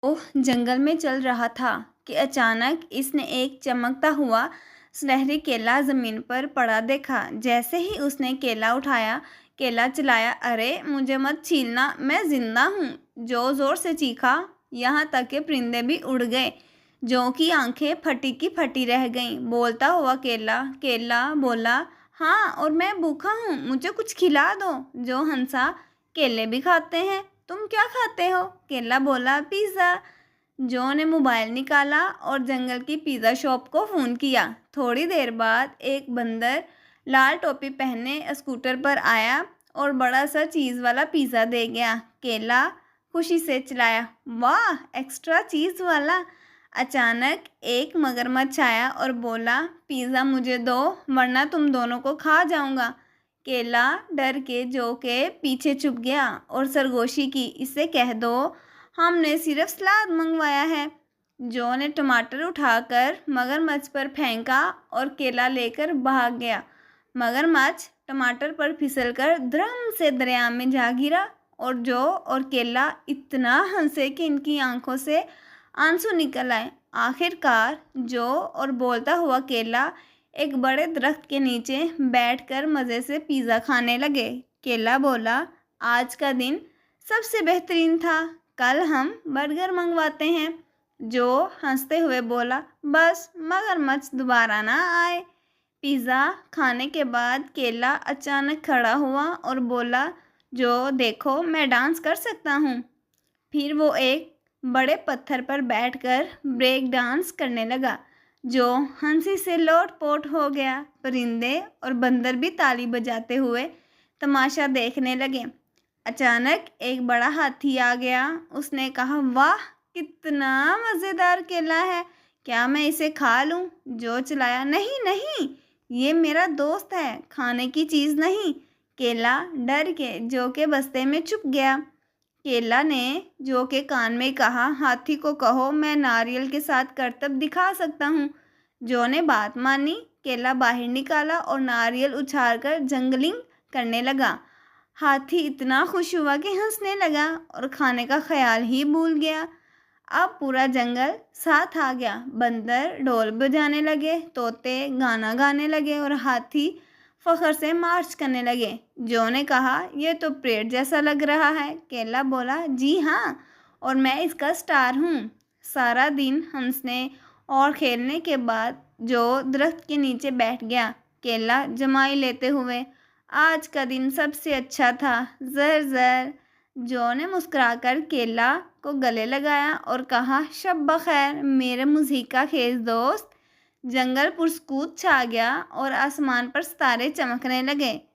وہ جنگل میں چل رہا تھا کہ اچانک اس نے ایک چمکتا ہوا سنہری کیلا زمین پر پڑا دیکھا۔ جیسے ہی اس نے کیلا اٹھایا، کیلا چلایا، ارے مجھے مت چھیلنا، میں زندہ ہوں، جو زور سے چیخا، یہاں تک کہ پرندے بھی اڑ گئے۔ جو کی آنکھیں پھٹی کی پھٹی رہ گئیں۔ بولتا ہوا کیلا کیلا بولا، ہاں اور میں بھوکا ہوں، مجھے کچھ کھلا دو۔ جو ہنسا، کیلے بھی کھاتے ہیں، تم کیا کھاتے ہو؟ کیلا بولا، پیزا۔ جو نے موبائل نکالا اور جنگل کی پیزا شاپ کو فون کیا۔ تھوڑی دیر بعد ایک بندر لال ٹوپی پہنے اسکوٹر پر آیا اور بڑا سا چیز والا پیزا دے گیا۔ کیلا خوشی سے چلایا، واہ، ایکسٹرا چیز والا۔ اچانک ایک مگرمچھ آیا اور بولا، پیزا مجھے دو ورنہ تم دونوں کو کھا جاؤں گا۔ کیلا ڈر کے جو کے پیچھے چھپ گیا اور سرگوشی کی، اسے کہہ دو ہم نے صرف سلاد منگوایا ہے۔ جو نے ٹماٹر اٹھا کر مگرمچھ پر پھینکا اور کیلا لے کر بھاگ گیا۔ مگرمچھ ٹماٹر پر پھسل کر دھڑام سے دریا میں جا گرا اور جو اور کیلا اتنا ہنسے کہ ان کی آنکھوں سے آنسو نکل آئے۔ آخرکار جو اور بولتا ہوا کیلا ایک بڑے درخت کے نیچے بیٹھ کر مزے سے پیزا کھانے لگے۔ کیلا بولا، آج کا دن سب سے بہترین تھا، کل ہم برگر منگواتے ہیں۔ جو ہنستے ہوئے بولا، بس مگرمچھ دوبارہ نہ آئے۔ پیزا کھانے کے بعد کیلا اچانک کھڑا ہوا اور بولا، جو دیکھو میں ڈانس کر سکتا ہوں۔ پھر وہ ایک بڑے پتھر پر بیٹھ کر بریک ڈانس کرنے لگا۔ جو ہنسی سے لوٹ پوٹ ہو گیا۔ پرندے اور بندر بھی تالی بجاتے ہوئے تماشا دیکھنے لگے۔ اچانک ایک بڑا ہاتھی آ گیا۔ اس نے کہا، واہ، کتنا مزیدار کیلا ہے، کیا میں اسے کھا لوں؟ جو چلایا، نہیں نہیں، یہ میرا دوست ہے، کھانے کی چیز نہیں۔ کیلا ڈر کے جو کے بستے میں چھپ گیا۔ کیلا نے جو کے کان میں کہا، ہاتھی کو کہو میں ناریل کے ساتھ کرتب دکھا سکتا ہوں۔ جو نے بات مانی۔ کیلا باہر نکالا اور ناریل اچھال کر جنگلنگ کرنے لگا۔ ہاتھی اتنا خوش ہوا کہ ہنسنے لگا اور کھانے کا خیال ہی بھول گیا۔ اب پورا جنگل ساتھ آ گیا۔ بندر ڈھول بجانے لگے، طوطے گانا گانے لگے اور ہاتھی فخر سے مارچ کرنے لگے۔ جو نے کہا، یہ تو پریڈ جیسا لگ رہا ہے۔ کیلا بولا، جی ہاں، اور میں اس کا سٹار ہوں۔ سارا دن ہنسنے اور کھیلنے کے بعد جو درخت کے نیچے بیٹھ گیا۔ کیلا جمائی لیتے ہوئے، آج کا دن سب سے اچھا تھا، زر زر۔ جو نے مسکرا کر کیلا کو گلے لگایا اور کہا، شب بخیر میرے موسیقی خیز دوست۔ جنگل پرسکون چھا گیا اور آسمان پر ستارے چمکنے لگے۔